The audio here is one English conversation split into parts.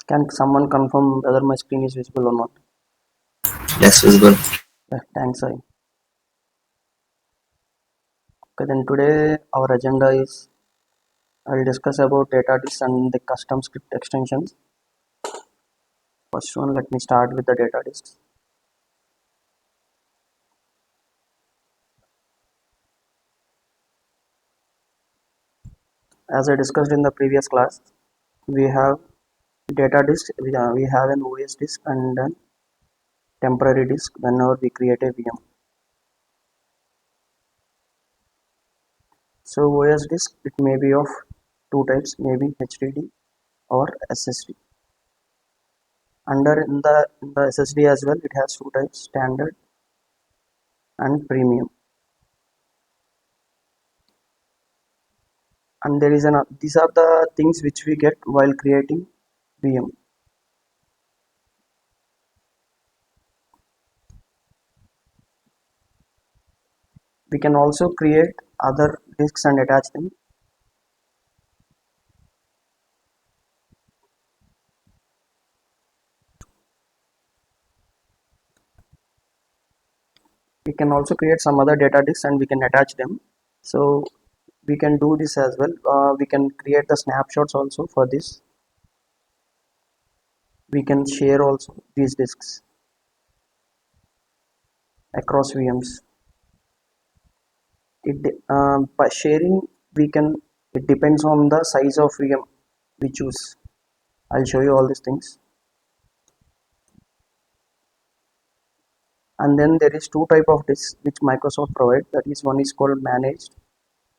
Can someone confirm whether my screen is visible or not? Yes, visible. Yeah, thanks, I. Okay, then today our agenda is I'll discuss about data disks and the custom script extensions. First one, let me start with the data disks. As I discussed in the previous class, we have data disk, we have an OS disk and a temporary disk whenever we create a VM. So OS disk, it may be of two types, maybe HDD or SSD. Under in the SSD as well, it has two types, standard and premium. And there is an these are the things which we get while creating VM. We can also create other disks and attach them. We can also create some other data disks and we can attach them. So we can do this as well. We can create the snapshots also for this. We can share also these disks across VMs. By sharing, we can. It depends on the size of VM we choose. I'll show you all these things. And then there is two type of disks which Microsoft provide. That is, one is called managed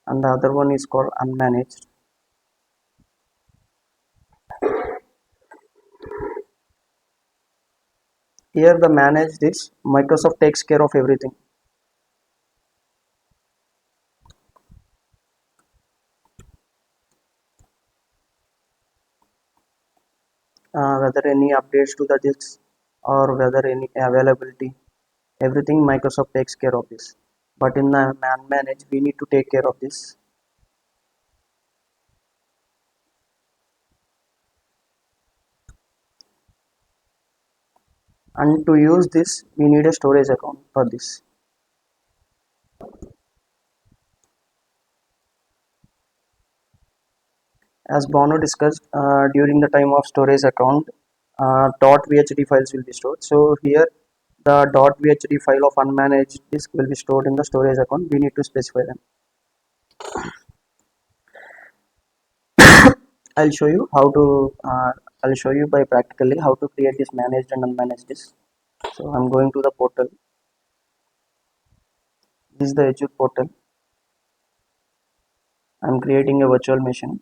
and the other one is called unmanaged. Here the managed is Microsoft takes care of everything. Whether any updates to the disks or whether any availability, everything Microsoft takes care of this. But in the managed, we need to take care of this. And to use this, we need a storage account for this. As Bono discussed, during the time of storage account, .vhd files will be stored. So here the .vhd file of unmanaged disk will be stored in the storage account. We need to specify them. I'll show you how to. I'll show you by practically how to create this managed and unmanaged disk. So I'm going to the portal. This is the Azure portal. I'm creating a virtual machine.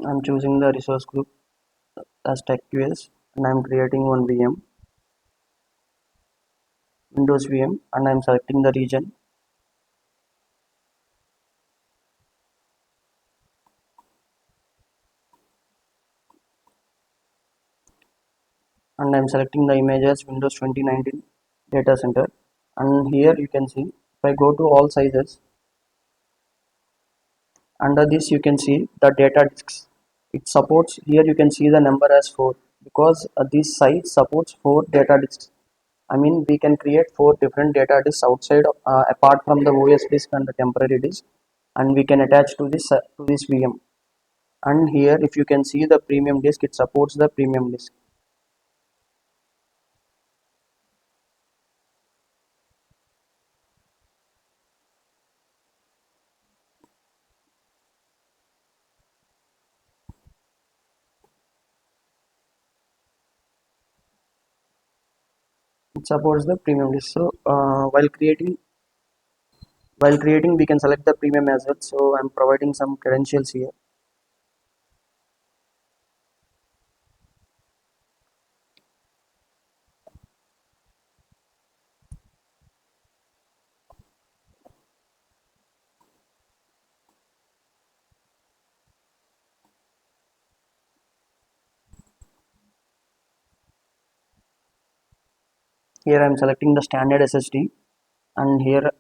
I'm choosing the resource group as TechQS and I'm creating one VM, Windows VM, and I'm selecting the region. And I'm selecting the image as Windows 2019 data center. And here you can see if I go to all sizes, under this you can see the data disks. It supports, here you can see the number as 4 because this size supports 4 data disks. I mean, we can create 4 different data disks outside, apart from the OS disk and the temporary disk, and we can attach to this VM. And here, if you can see the premium disk, it supports the premium disk. It supports the premium disk. So while creating, we can select the premium as well. So I'm providing some credentials here. Here I am selecting the standard SSD, and here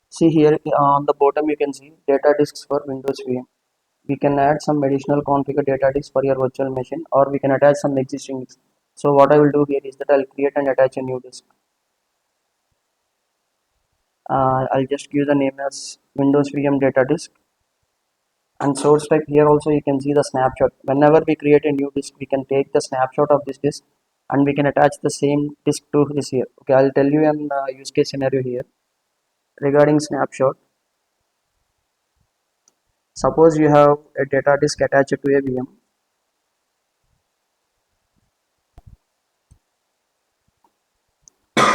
see here on the bottom you can see data disks for Windows VM. We can add some additional configured data disks for your virtual machine, or we can attach some existing disks. So what I will do here is that I'll create and attach a new disk. I'll just give the name as Windows VM data disk, and source type. Here also you can see the snapshot. Whenever we create a new disk, we can take the snapshot of this disk and we can attach the same disk to this here. Okay, I'll tell you an use case scenario here regarding snapshot. Suppose you have a data disk attached to a VM,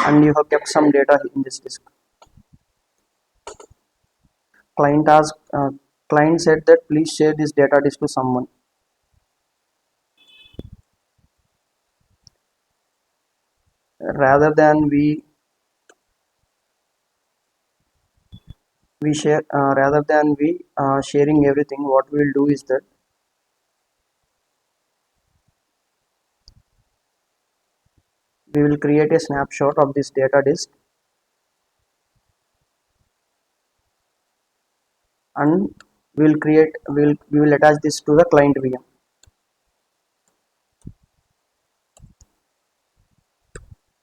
and you have kept some data in this disk. Client asked, client said that please share this data disk to someone. Rather than we share, rather than we sharing everything, what we will do is that we will create a snapshot of this data disk, and we will attach this to the client VM.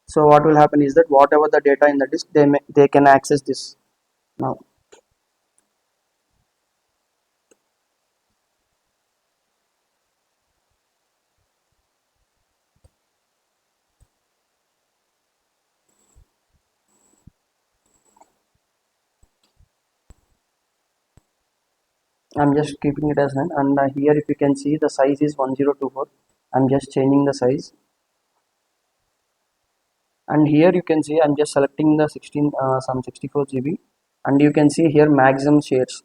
So what will happen is that whatever the data in the disk, they can access this now. I'm just keeping it as none, and here if you can see the size is 1024. I'm just changing the size, and here you can see I'm just selecting the 16 some 64 GB, and you can see here maximum shares.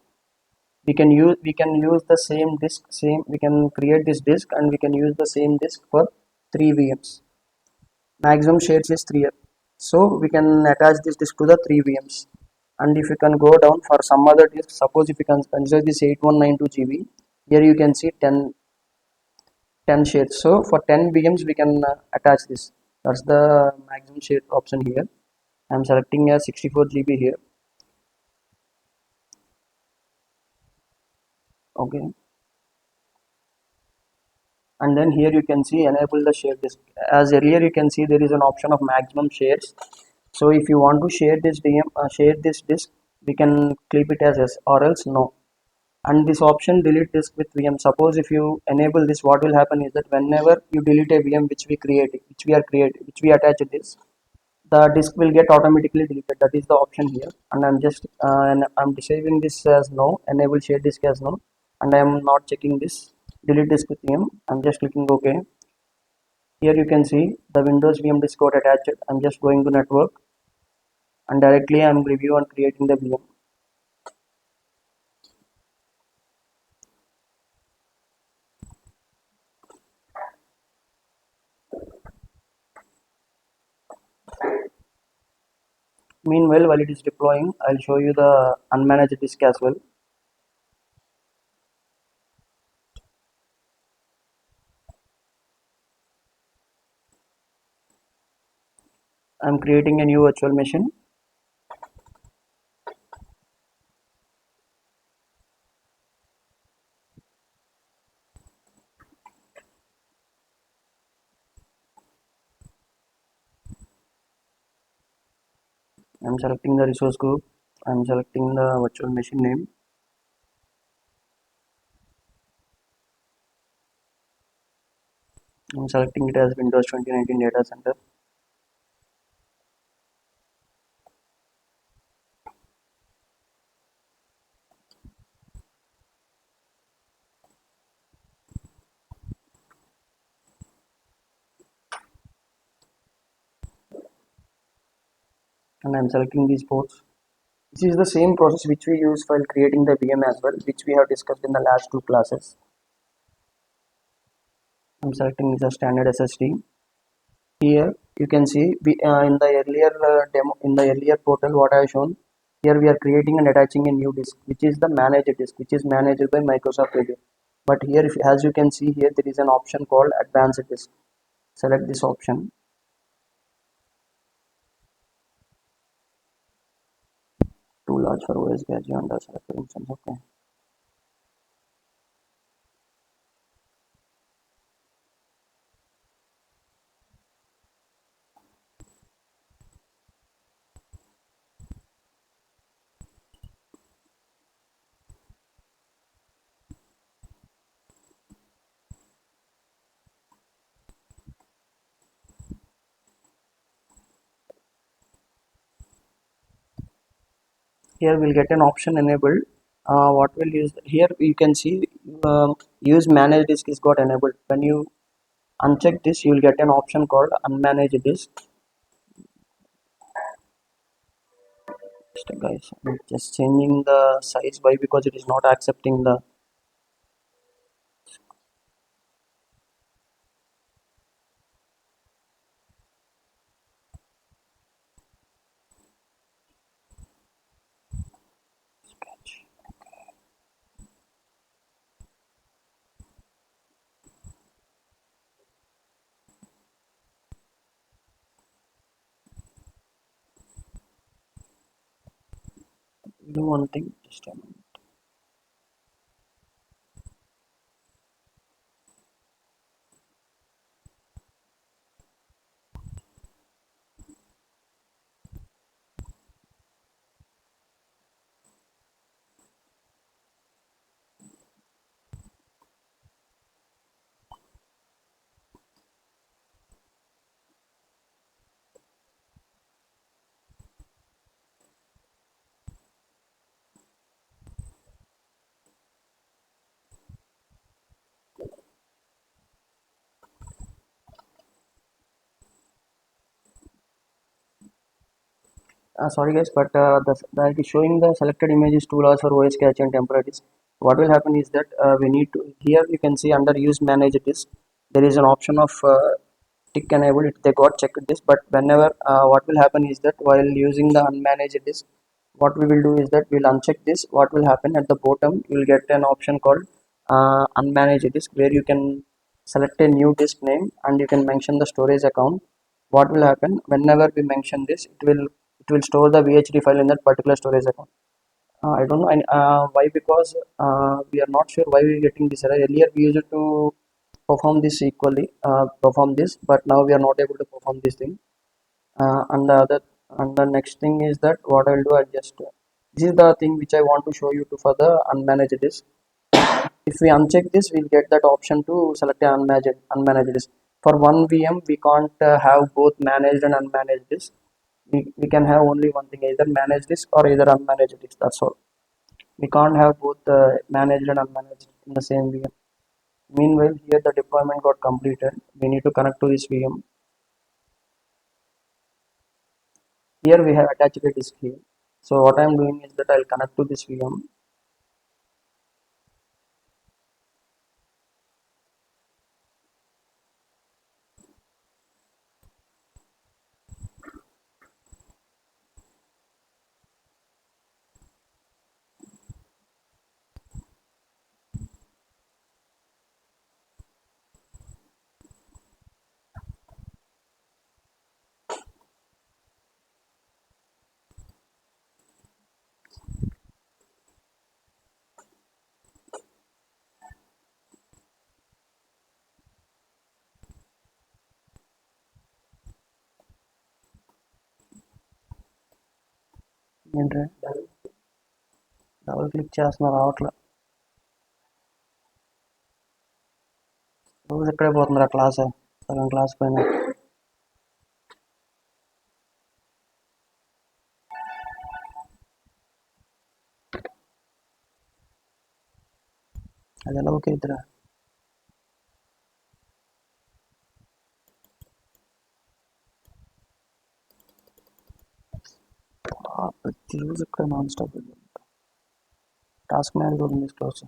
We can use the same disk, we can create this disk and we can use the same disk for 3 VMs. Maximum shares is 3, so we can attach this disk to the 3 VMs. And if you can go down for some other disk, suppose if you can consider this 8192 GB, here you can see 10 shares. So for 10 VMs we can attach this. That's the maximum share option here. I'm selecting a 64 GB here. Okay, and then here you can see enable the share disk. As earlier you can see there is an option of maximum shares. So if you want to share this share this disk, we can keep it as yes or else no. And this option delete disk with VM. Suppose if you enable this, what will happen is that whenever you delete a VM which we attach this, the disk will get automatically deleted. That is the option here. And I'm disabling this as no, enable share disk as no, and I am not checking this delete disk with VM. I'm just clicking OK. Here you can see the Windows VM disk got attached. I'm just going to network, and directly I'm review and creating the VM. Meanwhile, while it is deploying, I'll show you the unmanaged disk as well. I'm creating a new virtual machine. I'm selecting the resource group. I'm selecting the virtual machine name. I'm selecting it as Windows 2019 Data Center. And I'm selecting these ports. This is the same process which we use while creating the VM as well, which we have discussed in the last two classes. I'm selecting the standard SSD. Here you can see in the earlier demo, in the earlier portal what I have shown. Here we are creating and attaching a new disk, which is the managed disk, which is managed by Microsoft Azure. But here, as you can see here, there is an option called advanced disk. Select this option. too large for OSGAG under selected instance. Okay. Here we'll get an option enabled. What will use here you can see use manage disk is got enabled. When you uncheck this, you will get an option called unmanage disk. Just guys, I'm just changing the size. Why? Because it is not accepting the sketch. Do one thing. Just a minute. Sorry guys, but that is showing the selected images too large for OS cache and temporary disk. What will happen is that we need to here you can see under use manage disk there is an option of tick enable it. They got checked this, but whenever what will happen is that while using the unmanaged disk, what we will do is that we'll uncheck this. What will happen at the bottom? You will get an option called unmanaged disk where you can select a new disk name and you can mention the storage account. What will happen whenever we mention this? It will store the VHD file in that particular storage account. I don't know why, because we are not sure why we are getting this error. Earlier we used to perform this equally, perform this, but now we are not able to perform this thing. And the next thing is that what I'll do, I'll just this is the thing which I want to show you to further unmanage this. If we uncheck this, we'll get that option to select an unmanaged disk. For one VM, we can't have both managed and unmanaged disk. We can have only one thing, either managed disk or either unmanaged disk. That's all. We can't have both managed and unmanaged in the same VM. Meanwhile, here the deployment got completed. We need to connect to this VM. Here we have attached a disk here. So what I am doing is that I'll connect to this VM. ఏంటి double click చేస్తున్నా రావట్లే రోజు ఇక్కడే పోతుందిరా class సగం class పైన అది ఎలా okay ఇద్దరా ప్రతి రోజు ఇక్కడ నాన్ స్టాప్ టాస్క్ మేనేజర్ కూడా close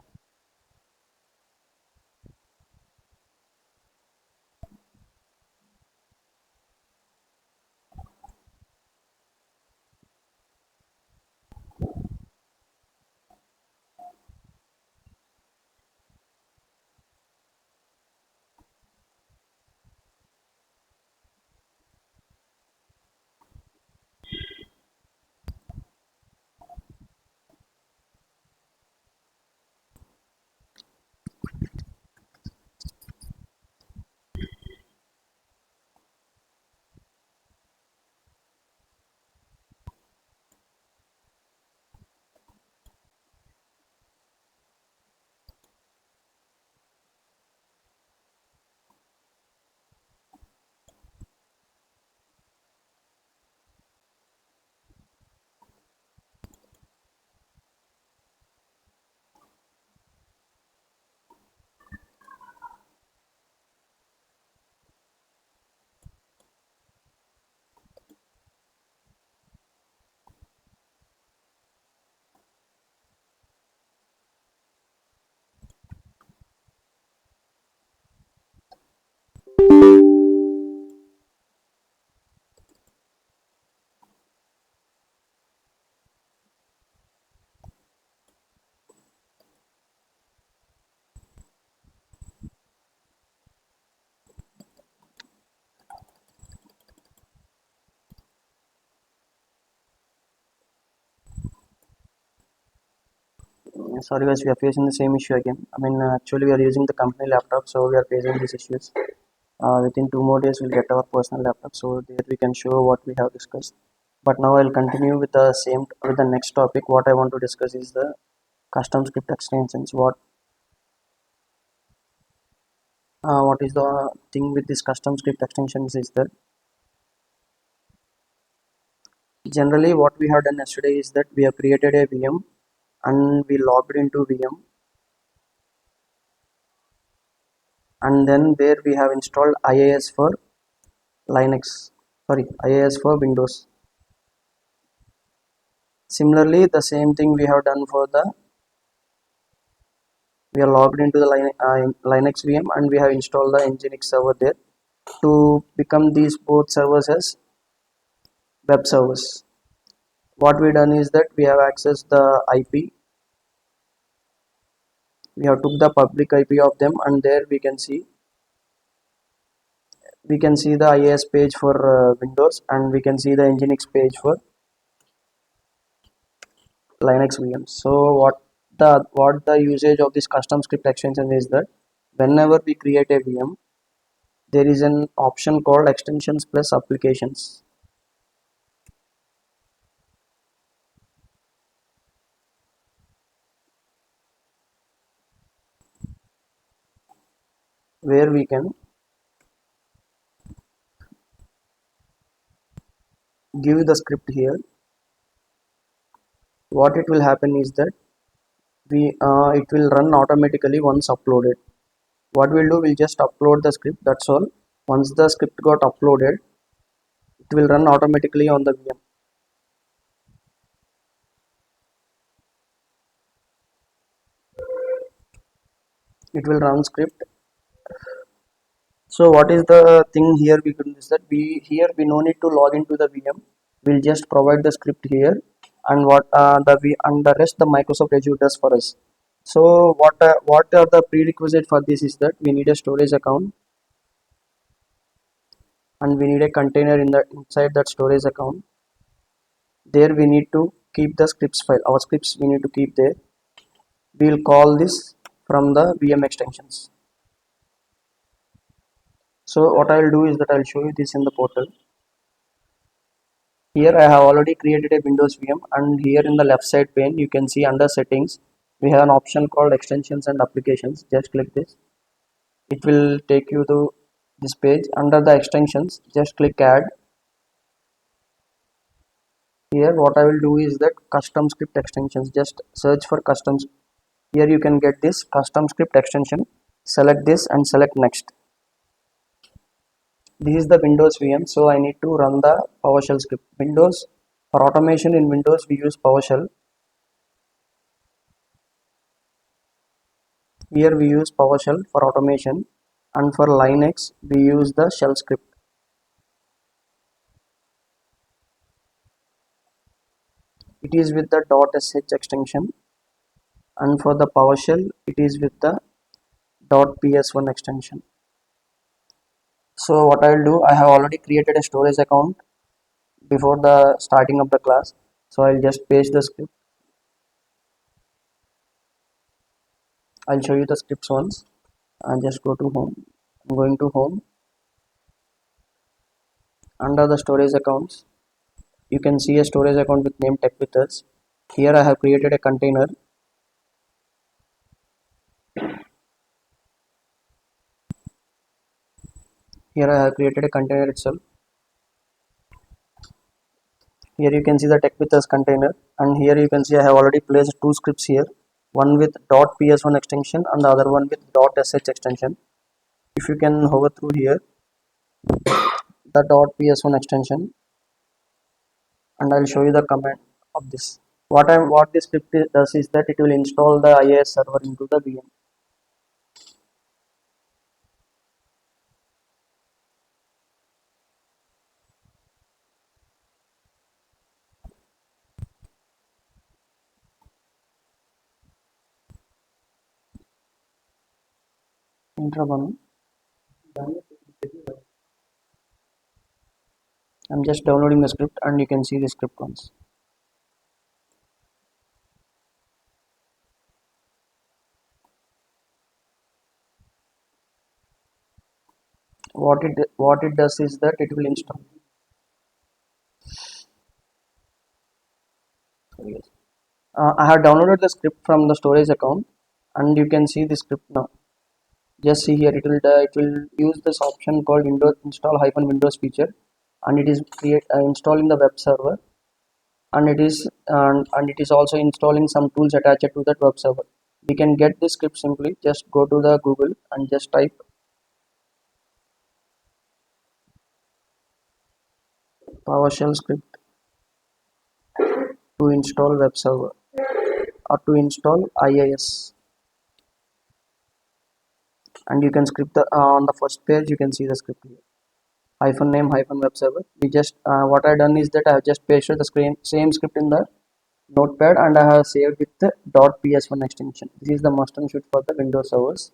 Sorry guys, we are facing the same issue again. Actually we are using the company laptop, so we are facing these issues. Within 2 more days we'll get our personal laptop, so there we can show what we have discussed. But now I'll continue with the next topic. What I want to discuss is the custom script extensions. What is the thing with this custom script extensions is that generally what we have done yesterday is that we have created a VM and we logged into VM, and then there we have installed IIS for Linux, sorry, IIS for Windows. Similarly, the same thing we have done for the we are logged into the Linux VM and we have installed the Nginx server there to become these both servers as web servers. What we done is that we have accessed the IP, we have took the public IP of them, and there we can see the IIS page for Windows, and we can see the Nginx page for Linux VM. So what the usage of this custom script extension is that whenever we create a VM, there is an option called extensions plus applications, where we can give the script here. What it will happen is that it will run automatically once uploaded. What we'll do, we'll just upload the script, that's all. Once the script got uploaded, it will run automatically on the VM. It will run script. So what is the thing here we can is that we no need to log into the VM. We'll just provide the script here, and the rest the Microsoft Azure does for us. So what are the prerequisite for this is that we need a storage account, and we need a container inside that storage account. There we need to keep the scripts file. Our scripts we need to keep there. We'll call this from the VM extensions. So what I'll do is that I'll show you this in the portal. Here I have already created a Windows VM, and here in the left side pane you can see under settings we have an option called extensions and applications. Just click this. It will take you to this page. Under the extensions, just click add. Here what I will do is that custom script extensions, just search for customs. Here you can get this custom script extension. Select this and select next. This is the Windows VM, so I need to run the PowerShell script. Windows, for automation in Windows we use PowerShell. Here we use PowerShell for automation, and for Linux we use the shell script. It is with the .sh extension, and for the PowerShell it is with the .ps1 extension. So what I will do, I have already created a storage account before the starting of the class, so I'll just paste the script. I'll show you the scripts once, and just go to home. I'm going to home. Under the storage accounts you can see a storage account with name tech with us. Here I have created a container. Here I have created a container itself. Here you can see the tech with us container, and here you can see I have already placed two scripts here, one with .ps1 extension and the other one with .sh extension. If you can hover through here, the .ps1 extension, and I'll show you the command of this. What this script does is that it will install the IIS server into the VM. Enter one. I'm just downloading the script, and you can see the script once. what it does is that it will install. Yes. I have downloaded the script from the storage account, and you can see the script now. Just see here, it will use this option called Windows install hyphen Windows feature, and it is installing the web server, and it is also installing some tools attached to that web server. We can get this script simply. Just go to the Google and just type PowerShell script to install web server or to install IIS, and you can script on the first page. You can see the script here. Hyphen name hyphen web server. We just what I done is that I have just pasted the same script in the notepad, and I have saved with the .ps1 extension. This is the must and should for the Windows servers.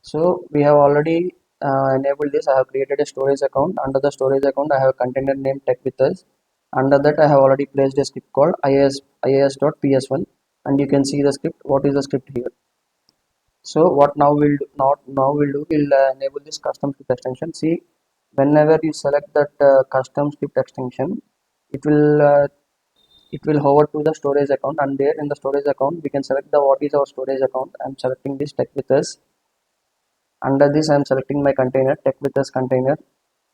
So we have already enabled this. I have created a storage account. Under the storage account, I have a container named tech with us. Under that, I have already placed a script called iis.ps1, and you can see the script. What is the script here? So what now we'll do, not now we'll do, we'll enable this custom script extension. See, whenever you select that custom script extension, it will uh, it will hover to the storage account, and there in the storage account we can select the what is our storage account. I'm selecting this tech with us. Under this I'm selecting my container tech with us container,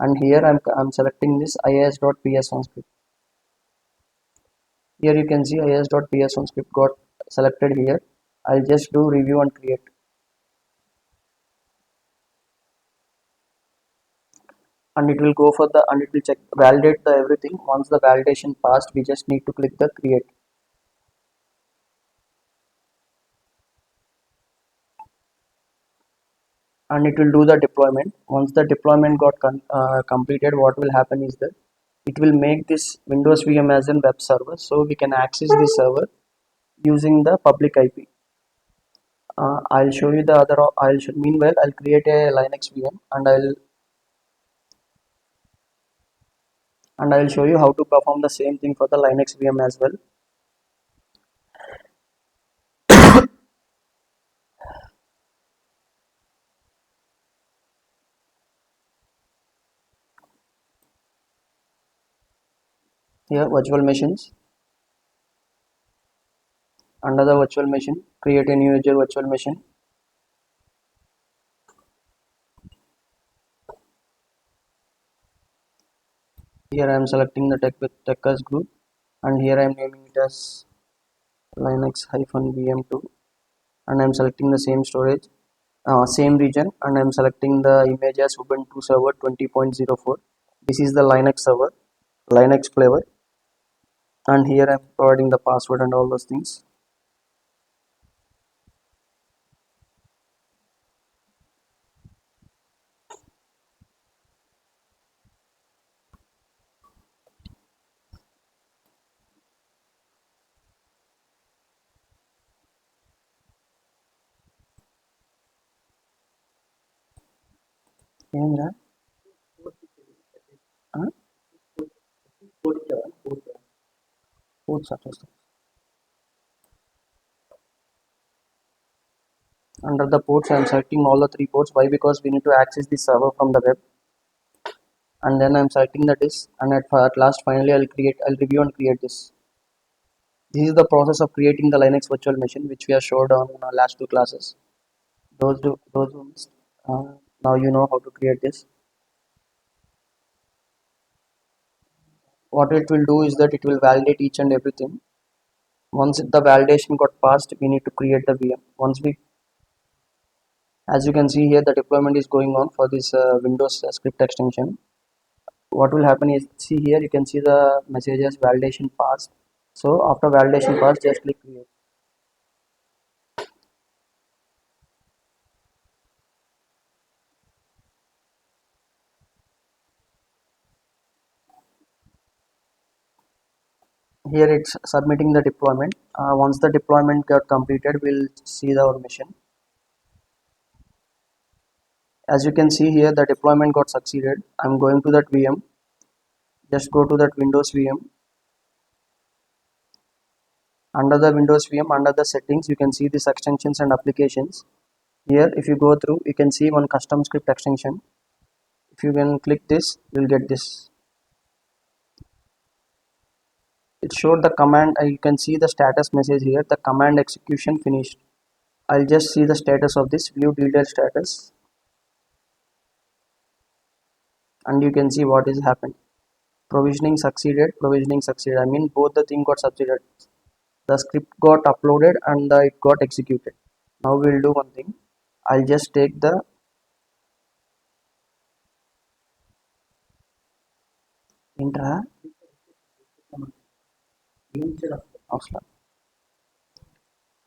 and here I'm selecting this is.ps1 script. Here you can see is.ps1 script got selected here. I'll just do review and create, and it will go for the and it will check validate the everything. Once the validation passed, we just need to click the create, and it will do the deployment. Once the deployment got completed, what will happen is that it will make this Windows VM as a web server, so we can access this server using the public IP. I'll show you the other. Meanwhile, I'll create a Linux VM, and I'll show you how to perform the same thing for the Linux VM as well. Here, virtual machines. Under the virtual machine, create a new user virtual machine. Here I am selecting the tech with Techers group, and here I am naming it as Linux-VM2, and I am selecting the same storage, same region, and I am selecting the image as Ubuntu server 20.04. This is the Linux server, Linux flavor, and here I am providing the password and all those things. ఏంద్రా ports are under the ports I am selecting all the three ports. Why? Because we need to access the server from the web, and then I am selecting the disk, and at last finally I'll review and create this. This is the process of creating the Linux virtual machine, which we have showed on our last two classes. Those who missed, now you know how to create this. What it will do is that it will validate each and everything. Once the validation got passed, we need to create the VM. As you can see here, the deployment is going on for this Windows script extension. What will happen is, see here, you can see the messages validation passed. So after validation passed, just click create. Here it's submitting the deployment. Once the deployment got completed, we'll see our mission. As you can see here, the deployment got succeeded. I'm going to that VM. Just go to that Windows VM. Under the Windows VM, under the settings, you can see these extensions and applications. Here, if you go through, you can see one custom script extension. If you can click this, you'll get this. It showed the command. You can see the status message here. The command execution finished. I'll just see the status of this, view detailed status, and you can see what is happened. Provisioning succeeded. Provisioning succeeded. I mean, both the thing got succeeded. The script got uploaded and it got executed. Now we'll do one thing. I'll just take the intra offline.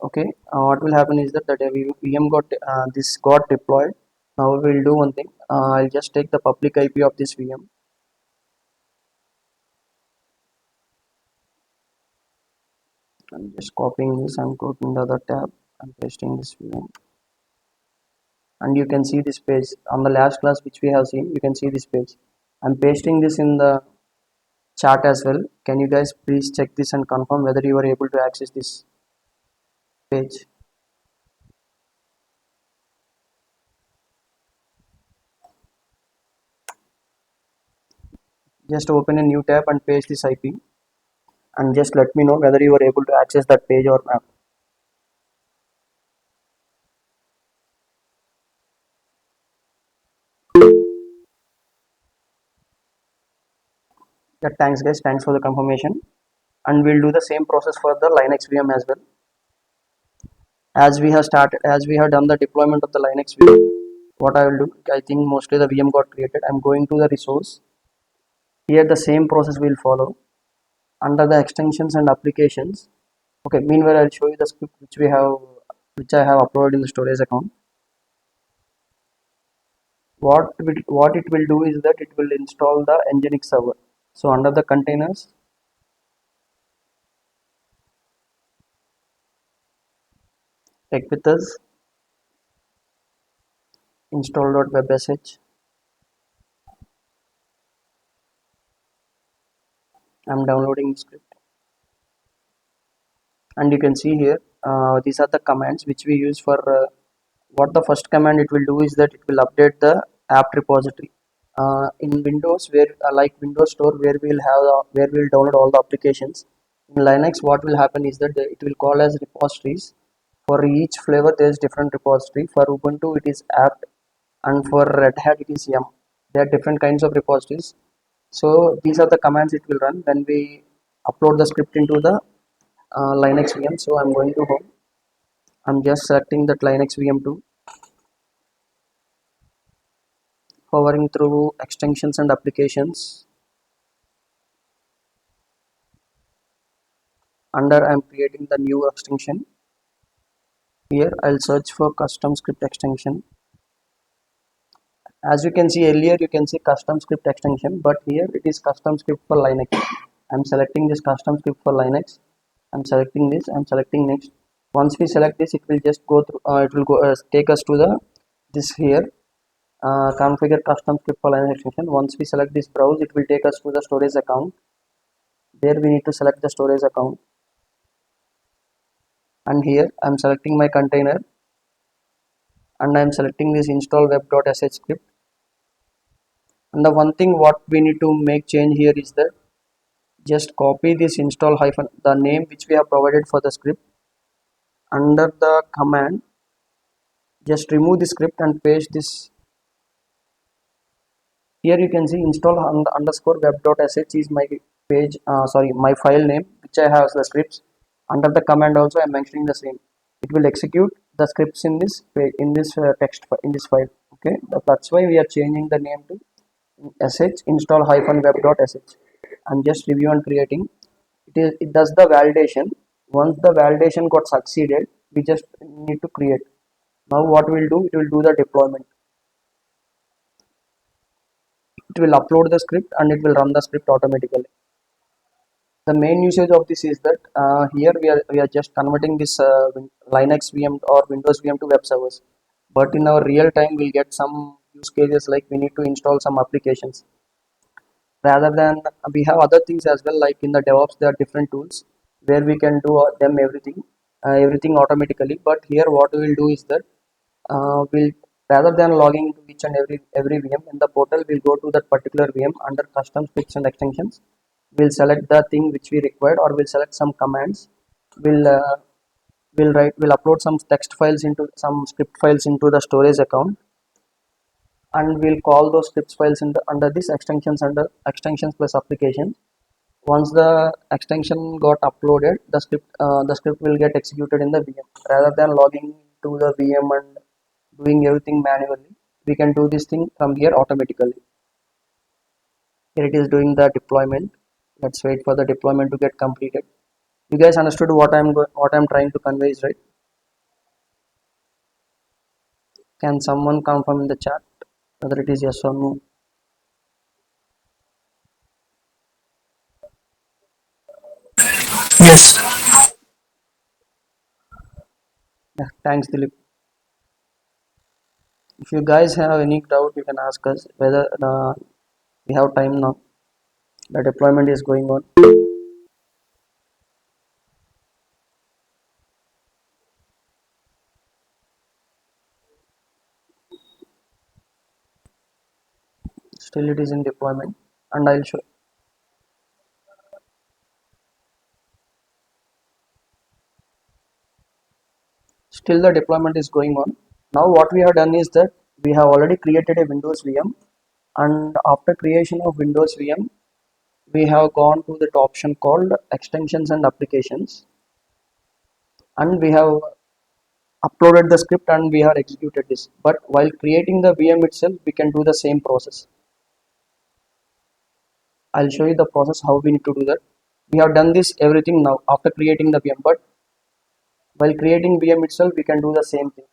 Okay, what will happen is that the VM got this got deployed. Now we'll do one thing. I'll just take the public IP of this VM. I'm just copying this and go to the other tab and pasting this VM. And you can see this page on the last class which we have seen. You can see this page. I'm pasting this in the chat as well. Can you guys please check this and confirm whether you are able to access this page? Just open a new tab and paste this IP and just let me know whether you are able to access that page or not. Yeah, thanks guys, thanks for the confirmation. And we'll do the same process for the Linux VM as well. As we have done the deployment of the Linux VM, what I will do, I think mostly the VM got created. I'm going to the resource. Here the same process will follow. Under the extensions and applications, okay, meanwhile I'll show you the script which I have uploaded in the storage account. What it will do is that it will install the Nginx server. So under the containers, take with us install.websh. I'm downloading the script, and you can see here these are the commands which we use for what the first command it will do is that it will update the app repository in Windows, where like Windows Store, where we'll download all the applications. In Linux, what will happen is that it will call as repositories. For each flavor there is different repository. For Ubuntu it is apt, and for Red Hat it is yum. There are different kinds of repositories. So these are the commands it will run when we upload the script into the Linux VM. So I'm going to home. I'm just selecting that Linux VM2, hovering through extensions and applications. Under I'm creating the new extension. Here I'll search for custom script extension. As you can see earlier, you can see custom script extension, but here it is custom script for Linux. I'm selecting this custom script for Linux. I'm selecting this. I'm selecting next. Once we select this, it will just go through. It will go take us to the this here. Configure custom script for Linux extension. Once we select this browse, it will take us to the storage account. There we need to select the storage account, and here I'm selecting my container, and I'm selecting this install web.sh script. And the one thing what we need to make change here is that just copy this install hyphen the name which we have provided for the script. Under the command, just remove the script and paste this. Here you can see install underscore web.sh is my page, my file name which I have as the scripts. Under the command also I am mentioning the same. It will execute the scripts in this page, in this text in this file. Okay, that's why we are changing the name to sh install hyphen web.sh. I'm just review and creating. It does the validation. Once the validation got succeeded, we just need to create. Now what we'll do, it will do the deployment. It will upload the script and it will run the script automatically. The main usage of this is that here we are just converting this Linux VM or Windows VM to web servers. But in our real time, we'll get some use cases like we need to install some applications. Rather than we have other things as well, like in the DevOps, there are different tools where we can do everything automatically. But here, what we will do is that we'll Rather than logging into each and every VM in the portal, we'll go to that particular VM under custom scripts and extensions. We'll select the thing which we required, or we'll select some commands. We'll uh, we'll write we'll upload some text files into some script files into the storage account, and we'll call those scripts files in under this extensions, under extensions plus applications. Once the extension got uploaded, the script will get executed in the VM. Rather than logging to the VM and doing everything manually, we can do this thing from here automatically. Here it is doing the deployment. Let's wait for the deployment to get completed. You guys understood what I'm trying to convey is right? Can someone confirm in the chat whether it is yes or no? Yes. Yeah, thanks, Dilip. If you guys have any doubt, you can ask us. Whether we have time now. The deployment is going on. Still, it is in deployment, and I'll show. Still, the deployment is going on. Now, what we have done is that we have already created a Windows VM, and after creation of Windows VM, we have gone to that option called extensions and applications, and we have uploaded the script and we have executed this. But while creating the VM itself, we can do the same process. I'll show you the process how we need to do that. We have done this everything now after creating the VM, but while creating VM itself, we can do the same thing.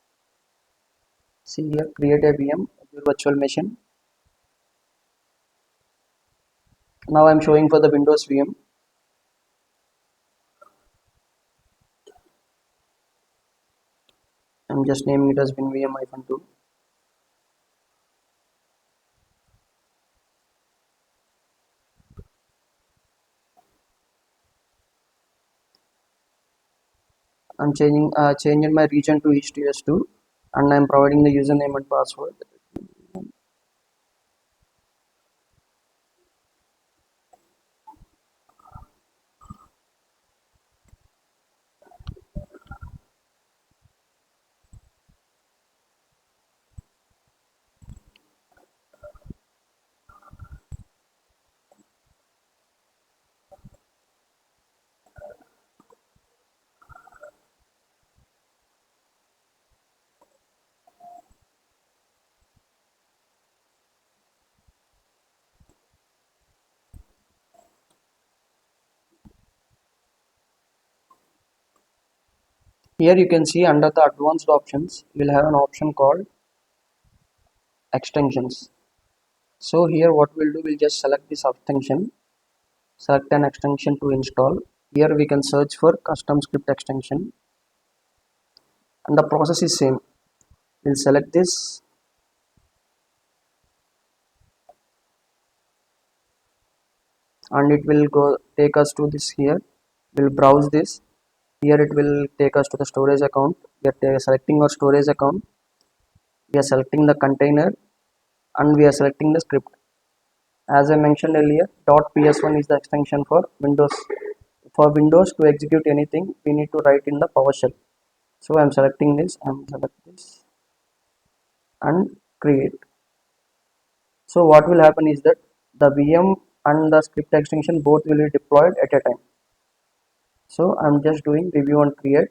See here, create a VM, your virtual machine. Now I'm showing for the Windows VM. I'm just naming it as WinVM-2. I'm changing my region to East US2, and I'm providing the username and password. Here you can see under the advanced options, you'll have an option called extensions. So here what we'll do, we'll just select this extension, select an extension to install. Here we can search for custom script extension, and the process is same. We'll select this, and it will go take us to this here. We'll browse this. Here it will take us to the storage account. We are selecting our storage account. We are selecting the container, and we are selecting the script. As I mentioned earlier, .ps1 is the extension for Windows. For Windows to execute anything, we need to write in the PowerShell. So I'm selecting this, and select this, and create. So what will happen is that the VM and the script extension both will be deployed at a time. So I'm just doing review and create.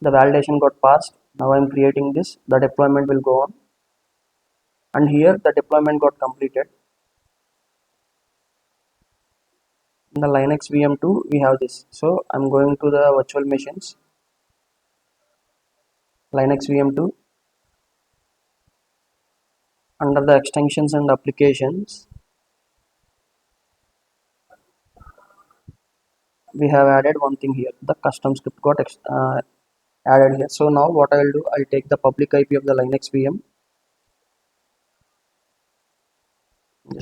The validation got passed. Now I'm creating this. The deployment will go on, and here the deployment got completed. In the Linux VM2 we have this. So I'm going to the virtual machines, Linux VM2, under the extensions and applications we have added one thing here. The custom script got added here. So now what I will do, I'll take the public IP of the Linux VM,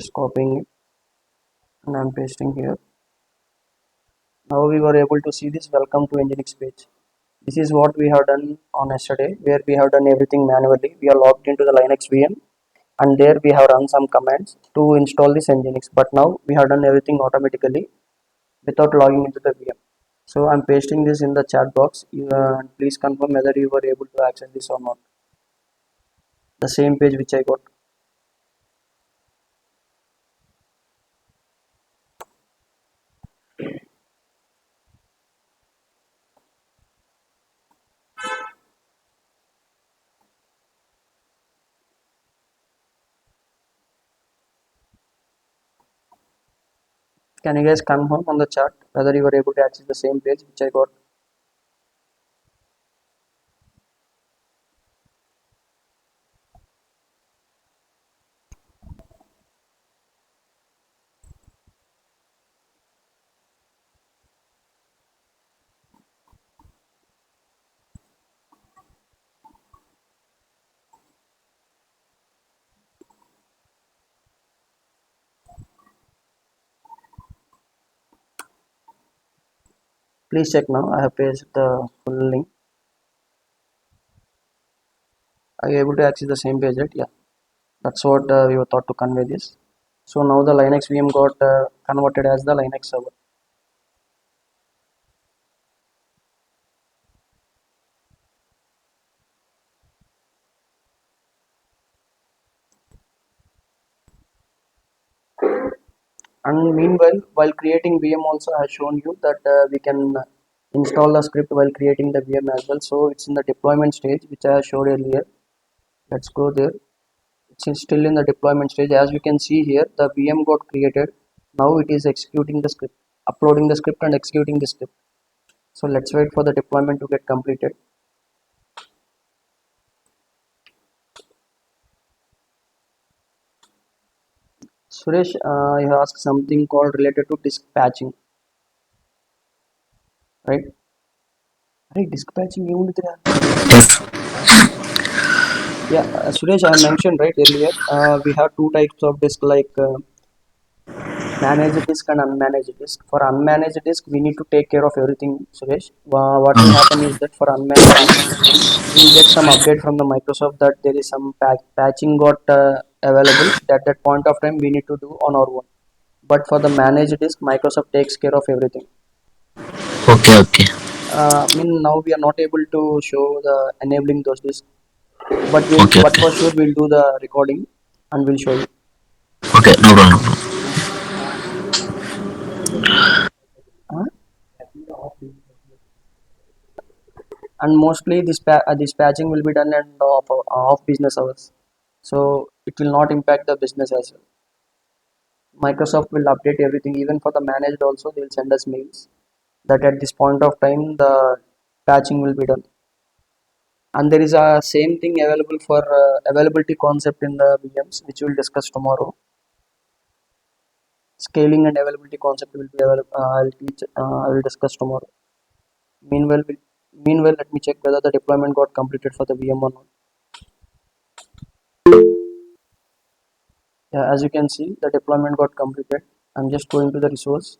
just copying it and I'm pasting here. Now we were able to see this welcome to Nginx page. This is what we have done on yesterday, where we have done everything manually. We are logged into the Linux VM and there we have run some commands to install this Nginx. But now we have done everything automatically without logging into the VM. So I'm pasting this in the chat box. Please confirm whether you were able to access this or not. The same page which I got. Can you guys confirm on the chat whether you were able to access the same page which I got? Please check now. I have pasted the full link. Are you able to access the same page, right? Yeah, that's what we were thought to convey this. So now the Linux VM got converted as the Linux server. And meanwhile, while creating VM also has shown you that we can install the script while creating the VM as well. So it's in the deployment stage, which I showed earlier. Let's go there. It's still in the deployment stage. As you can see here, the VM got created. Now it is executing the script, uploading the script and executing the script. So let's wait for the deployment to get completed. Suresh, you asked something called related to disk patching, right? Right, disk patching ఏముందిరా? Yes. Yeah, Suresh, I mentioned right earlier. We have two types of disk, like managed disk and unmanaged disk. For unmanaged disk, we need to take care of everything, Suresh. What will happen is that for unmanaged disk, we'll get some update from the Microsoft that there is some patching got available. At that point of time, we need to do on our own. But for the managed disk, Microsoft takes care of everything. Okay, okay. I mean, now we are not able to show the enabling those disks, Okay, but okay. for sure we'll do the recording and we'll show you. Okay, no problem, no problem. Uh, and mostly this patching will be done and off business hours, so it will not impact the business as well. Microsoft will update everything, even for the managed also they'll send us mails that at this point of time the patching will be done. And there is a same thing available for availability concept in the VMs, which we'll discuss tomorrow. Scaling and availability concept will be available. I will discuss tomorrow. Meanwhile, let me check whether the deployment got completed for the VM or not. Yeah, as you can see, the deployment got completed. I'm just going to the resource.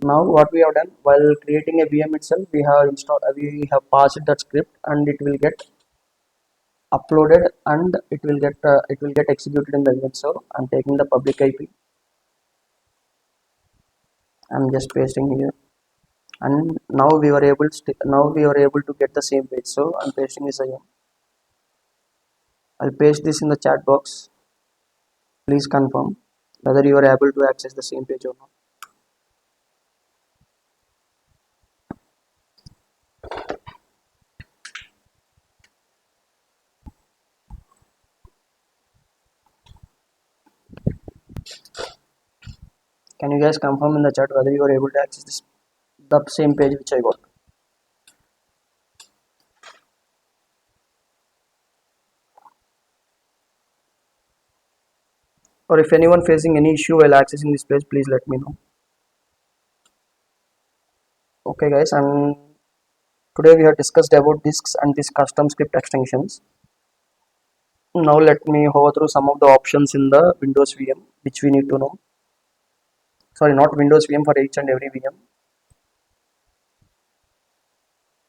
Now, what we have done while creating a VM itself, we have passed that script, and it will get uploaded, and it will get executed in the VM. So I'm taking the public IP. I'm just pasting here, and now we were able to get the same page. So I'm pasting this again. I'll paste this in the chat box. Please confirm whether you are able to access the same page or not. Can you guys confirm in the chat whether you are able to access the same page which I got? Or if anyone facing any issue while accessing this page, please let me know. Okay guys, and today we have discussed about disks and these custom script extensions. Now let me hover through some of the options in the Windows VM which we need to know. Sorry, not Windows VM, for each and every VM.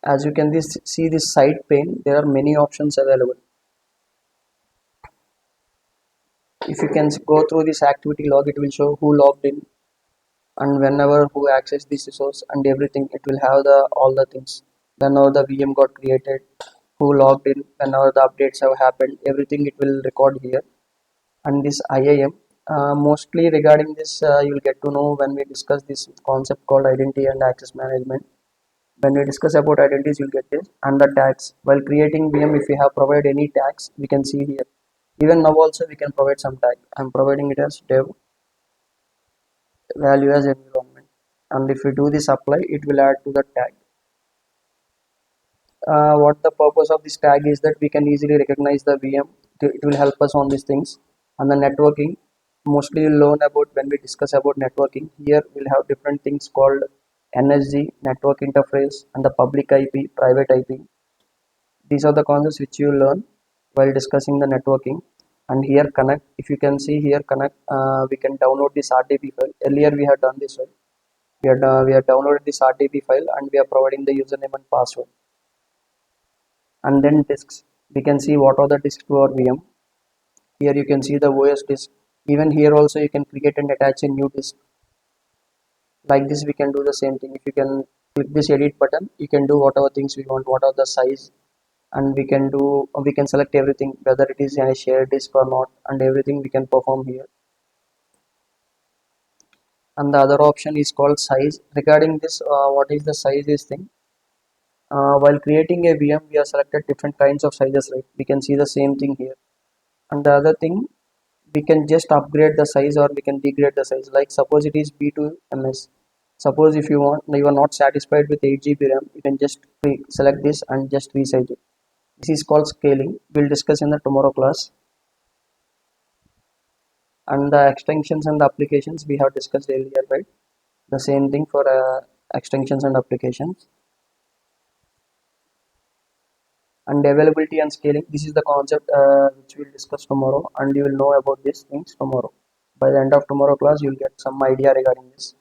As you can see this side pane, there are many options available. If you can go through this activity log, it will show who logged in and whenever who accessed this resource and everything. It will have the all the things. Whenever the VM got created, who logged in, whenever the updates have happened, everything it will record here. And this IAM, mostly regarding this, you'll get to know when we discuss this concept called identity and access management. When we discuss about identities, you'll get this. And the tags, while creating VM, if we have provided any tags, we can see here. Even now also we can provide some tag. I'm providing it as dev value as environment, and if we do this apply, it will add to the tag. What the purpose of this tag is that we can easily recognize the VM. It will help us on these things. And the networking, mostly you'll learn about when we discuss about networking. Here we'll have different things called NSG, network interface, and the public IP, private IP. These are the concepts which you learn while discussing the networking. And here connect, if you can see here connect, we can download this RDP file. Earlier we had done this, right? We have downloaded this RDP file and we are providing the username and password. And then disks, we can see what are the disks to our VM. Here you can see the OS disk. Even here also you can create and attach a new disk. Like this we can do the same thing. If you can click this edit button, you can do whatever things we want, what are the size, and we can select everything, whether it is a shared disk or not, and everything we can perform here. And the other option is called size. Regarding this, what is the size is thing. While creating a VM, we have selected different kinds of sizes, right? We can see the same thing here. And the other thing, we can just upgrade the size or we can degrade the size. Like suppose it is B2MS. Suppose if you are not satisfied with 8 GB RAM, you can just select this and just resize it. This is called scaling. We'll discuss in the tomorrow class. And the extensions and the applications we have discussed earlier, right? The same thing for extensions and applications. And availability and scaling, this is the concept which we'll discuss tomorrow, and you will know about these things tomorrow. By the end of tomorrow class you'll get some idea regarding this.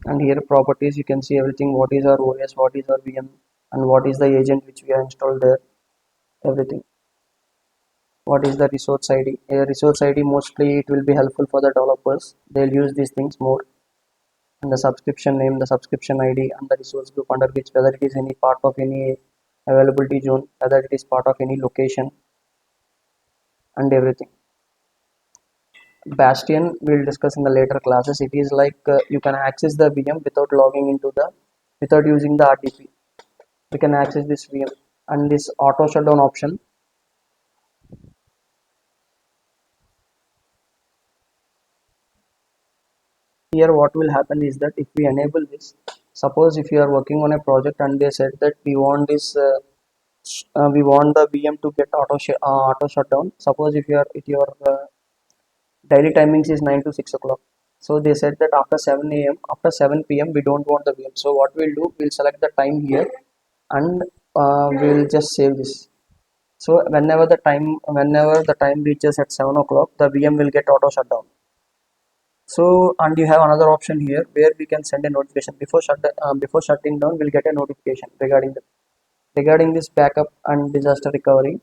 And here properties, you can see everything, what is our OS, what is our VM, and what is the agent which we have installed there, everything. What is the resource ID? A resource ID, mostly it will be helpful for the developers, they'll use these things more. And the subscription name, the subscription ID, and the resource group under which, whether it is any part of any availability zone, whether it is part of any location, and everything. Bastion we'll discuss in the later classes. It is like you can access the VM without logging into without using the RDP. We can access this VM. And this auto shutdown option, here what will happen is that if we enable this, suppose if you are working on a project and they said that we want this we want the VM to get auto shutdown. Suppose if you are if your daily timings is 9 to 6 o'clock, so they said that after 7 a.m., after 7 p.m. we don't want the VM. So what we'll do, we'll select the time here, and we'll just save this. So whenever the time reaches at 7 o'clock, the VM will get auto shutdown. So, and you have another option here where we can send a notification before shutting down. We'll get a notification regarding this backup and disaster recovery.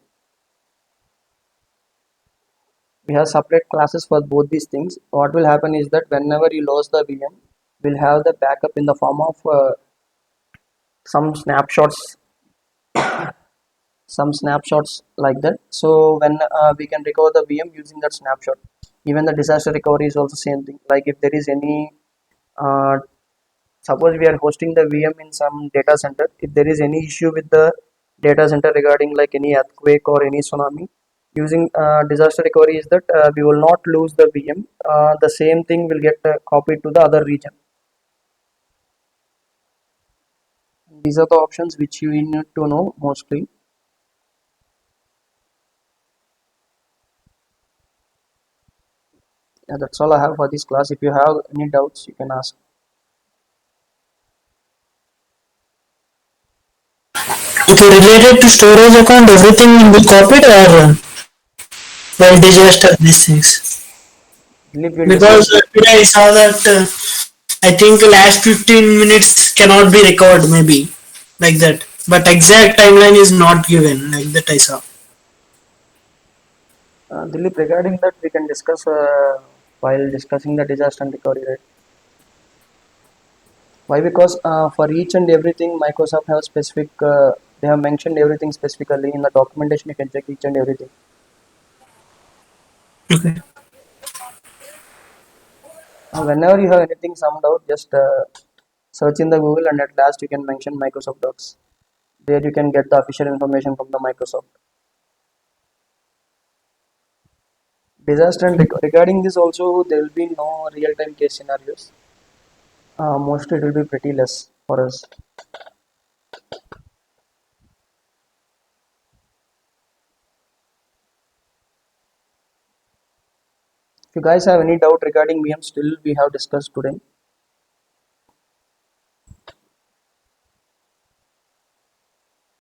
We have separate classes for both these things. What will happen is that whenever you lose the VM, we'll have the backup in the form of some snapshots, like that. So when we can recover the VM using that snapshot. Even the disaster recovery is also same thing. Like if there is any uh, suppose we are hosting the VM in some data center, if there is any issue with the data center regarding like any earthquake or any tsunami, using disaster recovery is that we will not lose the VM. The same thing will get copied to the other region. These are the options which you need to know mostly. Yeah, that's all I have for this class. If you have any doubts, you can ask. Okay, related to storage account, everything will be copied or well, disaster these things. Dilip will Because discuss. today I saw that I think last 15 minutes cannot be recovered, maybe like that. But exact timeline is not given, like that I saw. Dilip, regarding that, we can discuss while discussing the disaster and recovery, right? Why? Because for each and everything, Microsoft have specific. They have mentioned everything specifically in the documentation. You can check each and everything. Okay. Whenever you have anything summed out, just search in the Google, and at last you can mention Microsoft Docs. There you can get the official information from the Microsoft. Disaster and regarding this also, there will be no real-time case scenarios. Mostly it will be pretty less for us. If you guys have any doubt regarding VM, still we have discussed today.